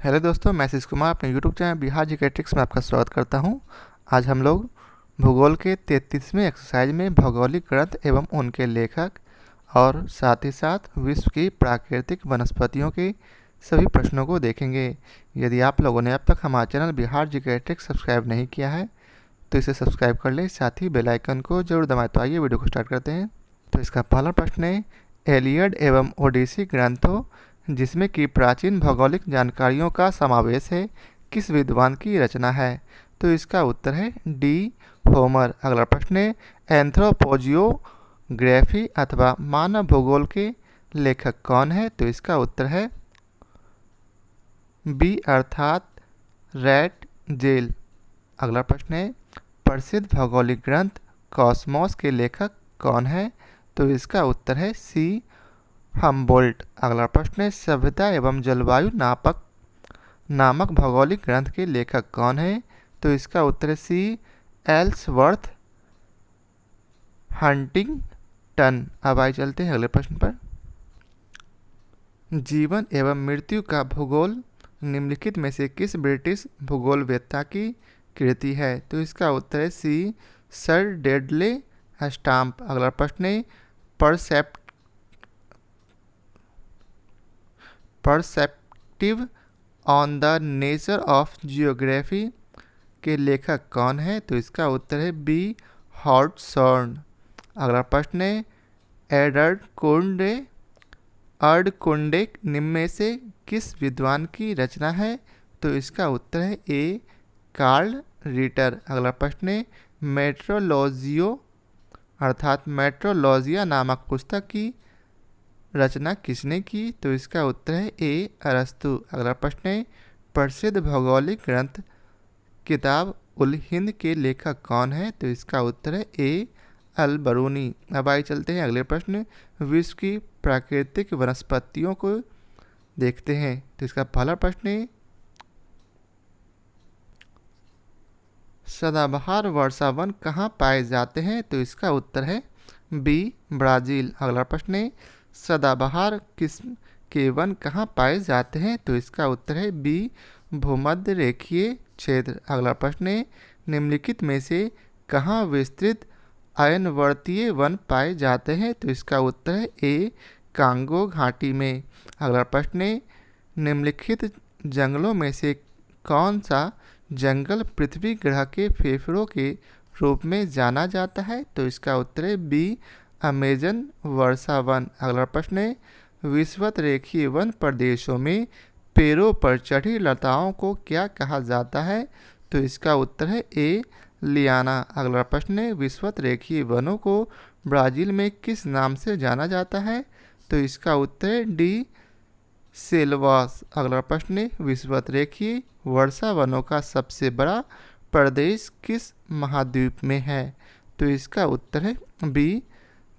Hello दोस्तों, मैं आशीष कुमार अपने यूट्यूब चैनल बिहार जीकेट्रिक्स में आपका स्वागत करता हूं। आज हम लोग भूगोल के 33वें एक्सरसाइज में भौगोलिक ग्रंथ एवं उनके लेखक और साथ ही साथ विश्व की प्राकृतिक वनस्पतियों के सभी प्रश्नों को देखेंगे। यदि आप लोगों ने अब तक हमारा चैनल बिहार जीकेट्रिक्स सब्सक्राइब नहीं किया है तो इसे सब्सक्राइब कर लें, साथ ही बेल आइकन को जरूर दबाएं। तो आइए वीडियो को स्टार्ट करते हैं। तो इसका पहला प्रश्न है, एलियड एवं ओडिसी ग्रंथों जिसमें कि प्राचीन भौगोलिक जानकारियों का समावेश है, किस विद्वान की रचना है? तो इसका उत्तर है डी, होमर। अगला प्रश्न है, एंथ्रोपोजियोग्राफी अथवा मानव भूगोल के लेखक कौन है? तो इसका उत्तर है बी अर्थात रैट जेल। अगला प्रश्न है, प्रसिद्ध भौगोलिक ग्रंथ कॉस्मोस के लेखक कौन है? तो इसका उत्तर है सी, हमबोल्ट। अगला प्रश्न है, सभ्यता एवं जलवायु नापक नामक भौगोलिक ग्रंथ के लेखक कौन है? तो इसका उत्तर है सी, एल्सवर्थ हंटिंगटन। अब आइए चलते हैं अगले प्रश्न पर। जीवन एवं मृत्यु का भूगोल निम्नलिखित में से किस ब्रिटिश भूगोलवेत्ता की कृति है? तो इसका उत्तर है सी, सर डेडले स्टाम्प। अगला प्रश्न है, perceptive on the nature of geography के लेखक कौन है? तो इसका उत्तर है बी, हॉवर्ड। अगला प्रश्न है, अर्डकुंडे निम्न में से किस विद्वान की रचना है? तो इसका उत्तर है ए, कार्ल रिटर। अगला प्रश्न है, मेट्रोलॉजियो अर्थात मेट्रोलॉजिया नामक पुस्तक की रचना किसने की? तो इसका उत्तर है ए, अरस्तु। अगला प्रश्न है, प्रसिद्ध भौगोलिक ग्रंथ किताब उल हिंद के लेखक कौन है? तो इसका उत्तर है ए, अल बरूनी। अब आइए चलते हैं अगले प्रश्न, विश्व की प्राकृतिक वनस्पतियों को देखते हैं। तो इसका पहला प्रश्न है, सदाबहार वर्षावन कहाँ पाए जाते हैं? तो इसका उत्तर है बी, ब्राज़ील। अगला प्रश्न है, सदाबहार किस्म के वन कहाँ पाए जाते हैं? तो इसका उत्तर है बी, भूमध्य रेखीय क्षेत्र। अगला प्रश्न है, निम्नलिखित में से कहाँ विस्तृत अयनवर्तीय वन पाए जाते हैं? तो इसका उत्तर है ए, कांगो घाटी में। अगला प्रश्न है, निम्नलिखित जंगलों में से कौन सा जंगल पृथ्वी ग्रह के फेफड़ों के रूप में जाना जाता है? तो इसका उत्तर है बी, अमेजन वर्षा वन। अगला प्रश्न है, विषुवत रेखीय वन प्रदेशों में पेड़ों पर चढ़ी लताओं को क्या कहा जाता है? तो इसका उत्तर है ए, लियाना। अगला प्रश्न है, विषुवत रेखीय वनों को ब्राज़ील में किस नाम से जाना जाता है? तो इसका उत्तर है डी, सेल्वास। अगला प्रश्न है, विषुवत रेखीय वर्षा वनों का सबसे बड़ा प्रदेश किस महाद्वीप में है? तो इसका उत्तर है बी,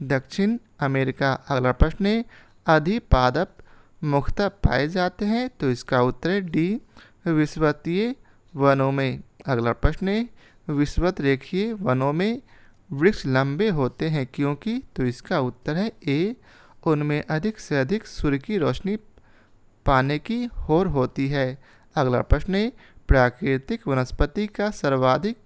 दक्षिण अमेरिका। अगला प्रश्न है, अधिपादप मुख्यतः पाए जाते हैं? तो इसका उत्तर है डी, विषुवतीय वनों में। अगला प्रश्न है, विषुवत रेखीय वनों में वृक्ष लंबे होते हैं क्योंकि? तो इसका उत्तर है ए, उनमें अधिक से अधिक सूर्य की रोशनी पाने की होड़ होती है। अगला प्रश्न है, प्राकृतिक वनस्पति का सर्वाधिक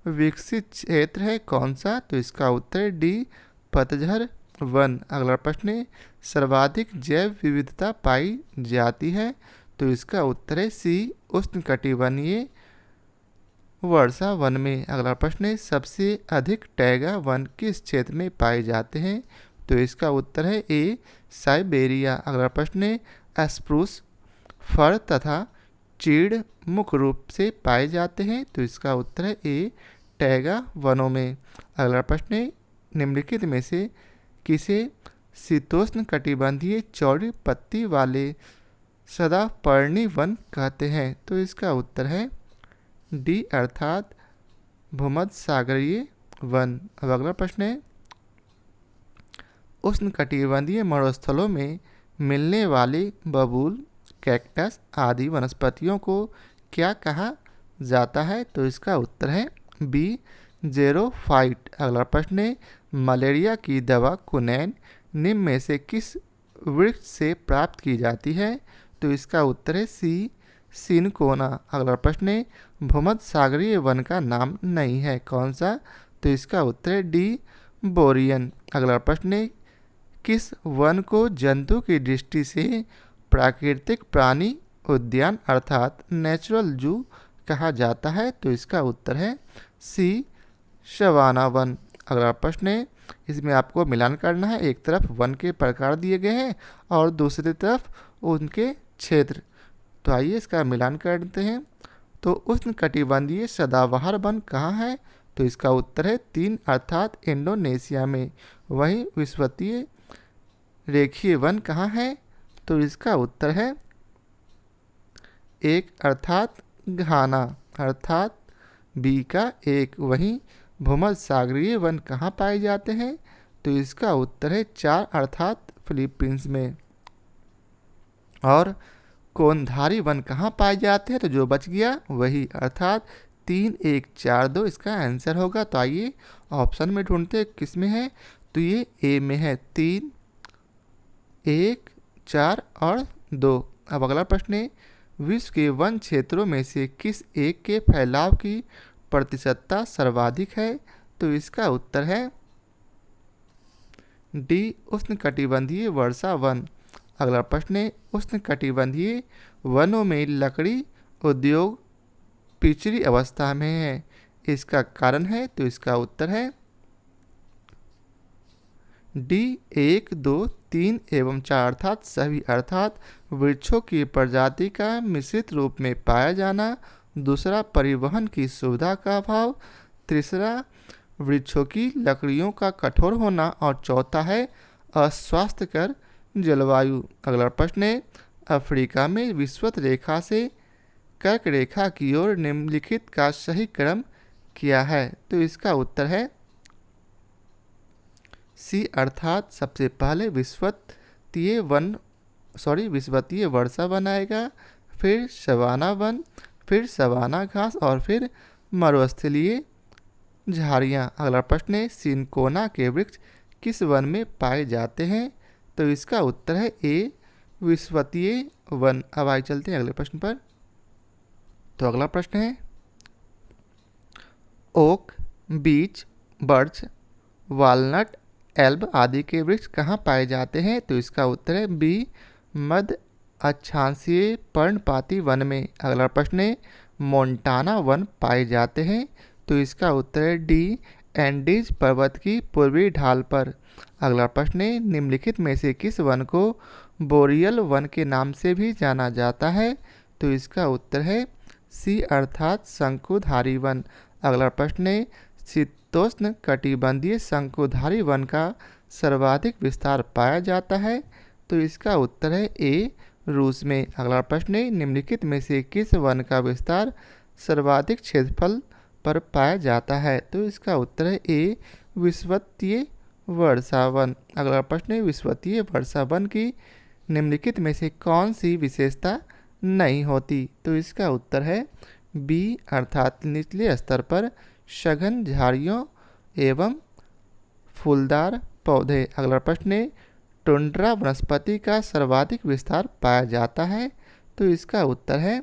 विकसित क्षेत्र है कौन सा? तो इसका उत्तर है डी, पतझड़ वन। अगला प्रश्न है, सर्वाधिक जैव विविधता पाई जाती है? तो इसका उत्तर है सी, उष्णकटिबंधीय वर्षा वन में। अगला प्रश्न है, सबसे अधिक टैगा वन किस क्षेत्र में पाए जाते हैं? तो इसका उत्तर है ए, साइबेरिया। अगला प्रश्न है, स्प्रूस फर तथा चीड़ मुख्य रूप से पाए जाते हैं? तो इसका उत्तर है ए, टैगा वनों में। अगला प्रश्न है, निम्नलिखित में से किसे शीतोष्ण कटिबंधीय चौड़ी पत्ती वाले सदापर्णी वन कहते हैं? तो इसका उत्तर है डी अर्थात भूमध्य सागरीय वन। अब अगला प्रश्न है, उष्णकटिबंधीय मरुस्थलों में मिलने वाली बबूल, कैक्टस आदि वनस्पतियों को क्या कहा जाता है? तो इसका उत्तर है बी, जेरोफाइट। अगला प्रश्न है, मलेरिया की दवा क्विनैन निम्न में से किस वृक्ष से प्राप्त की जाती है? तो इसका उत्तर है सी, सिनकोना। अगला प्रश्न है भूमध्य सागरीय वन का नाम नहीं है, कौन सा? तो इसका उत्तर है डी बोरियन। अगला प्रश्न है किस वन को जंतु की दृष्टि से प्राकृतिक प्राणी उद्यान अर्थात नेचुरल जू कहा जाता है? तो इसका उत्तर है सी सवाना वन। अगला प्रश्न है इसमें आपको मिलान करना है, एक तरफ वन के प्रकार दिए गए हैं और दूसरी तरफ उनके क्षेत्र। तो आइए इसका मिलान करते हैं। तो उष्णकटिबंधीय सदाबहार वन कहाँ है? तो इसका उत्तर है 3 अर्थात इंडोनेशिया में। वहीं विषुवतीय रेखीय वन कहाँ है? तो इसका उत्तर है 1 अर्थात घाना अर्थात बी का 1। वहीं भूमध्य सागरीय वन कहाँ पाए जाते हैं? तो इसका उत्तर है 4 अर्थात फिलीपींस में। और कोनधारी वन कहाँ पाए जाते हैं? तो जो बच गया वही अर्थात 3 1 4 2 इसका आंसर होगा। तो आइए ऑप्शन में ढूंढते हैं किस में है। तो ये ए में है 3 1 4 और 2। अब अगला प्रश्न है विश्व के वन क्षेत्रों में से किस एक के फैलाव की प्रतिशतता सर्वाधिक है? तो इसका उत्तर है डी उष्णकटिबंधीय वर्षा वन। अगला प्रश्न है उष्णकटिबंधीय वनों में लकड़ी उद्योग पिछड़ी अवस्था में है, इसका कारण है? तो इसका उत्तर है डी 1 2 3 एवं 4 अर्थात सभी अर्थात वृक्षों की प्रजाति का मिश्रित रूप में पाया जाना, दूसरा परिवहन की सुविधा का अभाव, तीसरा वृक्षों की लकड़ियों का कठोर होना और चौथा है अस्वास्थ्यकर जलवायु। अगला प्रश्न है अफ्रीका में विषुवत रेखा से कर्क रेखा की ओर निम्नलिखित का सही क्रम क्या है? तो इसका उत्तर है सी अर्थात सबसे पहले विषुवतीय वर्षा वन आएगा, फिर सवाना वन, फिर सवाना घास और फिर मरुस्थलीय झाड़ियाँ। अगला प्रश्न है सिनकोना के वृक्ष किस वन में पाए जाते हैं? तो इसका उत्तर है ए विषुवतीय वन। अब आइए चलते हैं अगले प्रश्न पर। तो अगला प्रश्न है ओक, बीच, बर्च, वालनट, एल्ब आदि के वृक्ष कहाँ पाए जाते हैं? तो इसका उत्तर है बी मध्य अक्षांशीय पर्णपाती वन में। अगला प्रश्न है मोंटाना वन पाए जाते हैं? तो इसका उत्तर है डी एंडीज पर्वत की पूर्वी ढाल पर। अगला प्रश्न है निम्नलिखित में से किस वन को बोरियल वन के नाम से भी जाना जाता है? तो इसका उत्तर है सी अर्थात शंकुधारी वन। अगला प्रश्न है शीतोष्ण कटिबंधीय शंकुधारी वन का सर्वाधिक विस्तार पाया जाता है? तो इसका उत्तर है ए रूस में। अगला प्रश्न है निम्नलिखित में से किस वन का विस्तार सर्वाधिक क्षेत्रफल पर पाया जाता है? तो इसका उत्तर है ए विषुवतीय वर्षा वन। अगला प्रश्न है विषुवतीय वर्षा वन की निम्नलिखित में से कौन सी विशेषता नहीं होती? तो इसका उत्तर है बी अर्थात निचले स्तर पर सघन झाड़ियों एवं फूलदार पौधे। अगला प्रश्न है टुंड्रा वनस्पति का सर्वाधिक विस्तार पाया जाता है? तो इसका उत्तर है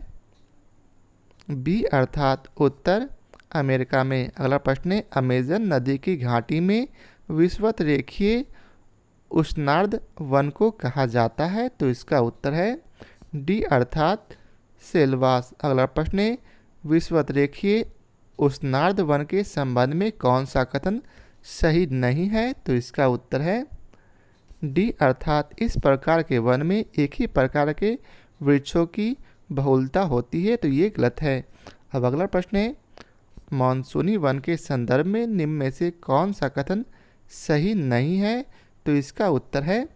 बी अर्थात उत्तर अमेरिका में। अगला प्रश्न है अमेजन नदी की घाटी में विषुवत रेखीय उष्णार्ध वन को कहा जाता है? तो इसका उत्तर है डी अर्थात सेल्वास। अगला प्रश्न है विषुवत रेखीय उष्णार्ध वन के संबंध में कौन सा कथन सही नहीं है? तो इसका उत्तर है डी अर्थात इस प्रकार के वन में एक ही प्रकार के वृक्षों की बहुलता होती है। तो ये गलत है। अब अगला प्रश्न है मानसूनी वन के संदर्भ में निम्न में से कौन सा कथन सही नहीं है? तो इसका उत्तर है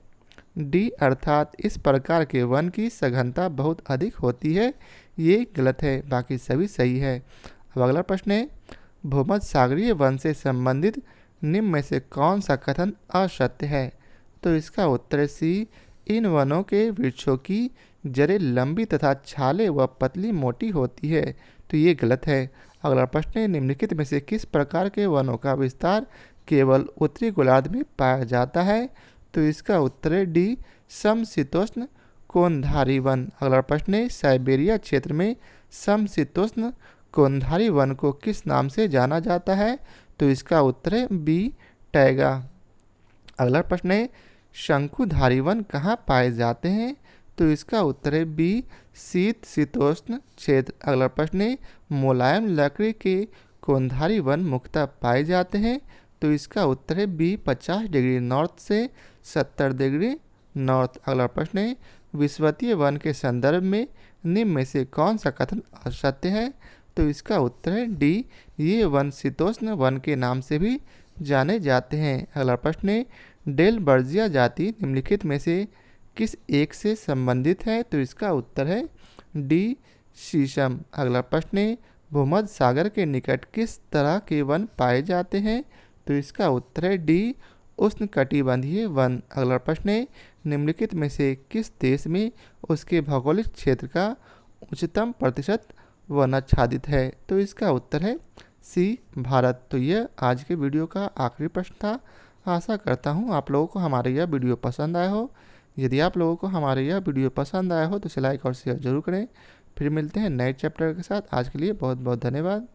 डी अर्थात इस प्रकार के वन की सघनता बहुत अधिक होती है। ये गलत है, बाकी सभी सही है। अब अगला प्रश्न है भूमध्य सागरीय वन से संबंधित निम्न में से कौन सा कथन असत्य है? तो इसका उत्तर है सी इन वनों के वृक्षों की जड़ें लंबी तथा छालें व पतली मोटी होती है। तो ये गलत है। अगला प्रश्न है निम्नलिखित में से किस प्रकार के वनों का विस्तार केवल उत्तरी गोलार्ध में पाया जाता है? तो इसका उत्तर है डी समशीतोष्ण कोनधारी वन। अगला प्रश्न है, साइबेरिया क्षेत्र में समशीतोष्ण कोनधारी वन को किस नाम से जाना जाता है? तो इसका उत्तर है बी, टैगा। अगला प्रश्न है, शंकुधारी वन कहाँ पाए जाते हैं? तो इसका उत्तर है बी, शीत शीतोष्ण क्षेत्र। अगला प्रश्न है, मुलायम लकड़ी के कोनधारी वन मुख्यतः पाए जाते हैं? तो इसका उत्तर है बी, 50 डिग्री नॉर्थ से 70 डिग्री नॉर्थ। अगला प्रश्न है, विषुवतीय वन के संदर्भ में निम्न में से कौन सा कथन असत्य है? तो इसका उत्तर है डी, ये वन शीतोष्ण वन के नाम से भी जाने जाते हैं। अगला प्रश्न है, डेलबर्जिया जाति निम्नलिखित में से किस एक से संबंधित है? तो इसका उत्तर है डी, शीशम। अगला प्रश्न है, भूमध्य सागर के निकट किस तरह के वन पाए जाते हैं? तो इसका उत्तर है डी, उष्णकटिबंधीय वन। अगला प्रश्न है, निम्नलिखित में से किस देश में उसके भौगोलिक क्षेत्र का उच्चतम प्रतिशत वनाच्छादित है? तो इसका उत्तर है सी, भारत। तो यह आज के वीडियो का आखिरी प्रश्न था। आशा करता हूँ आप लोगों को हमारा यह वीडियो पसंद आया हो। यदि आप लोगों को हमारा यह वीडियो पसंद आया हो तो इसे लाइक और शेयर जरूर करें। फिर मिलते हैं नए चैप्टर के साथ। आज के लिए बहुत बहुत धन्यवाद।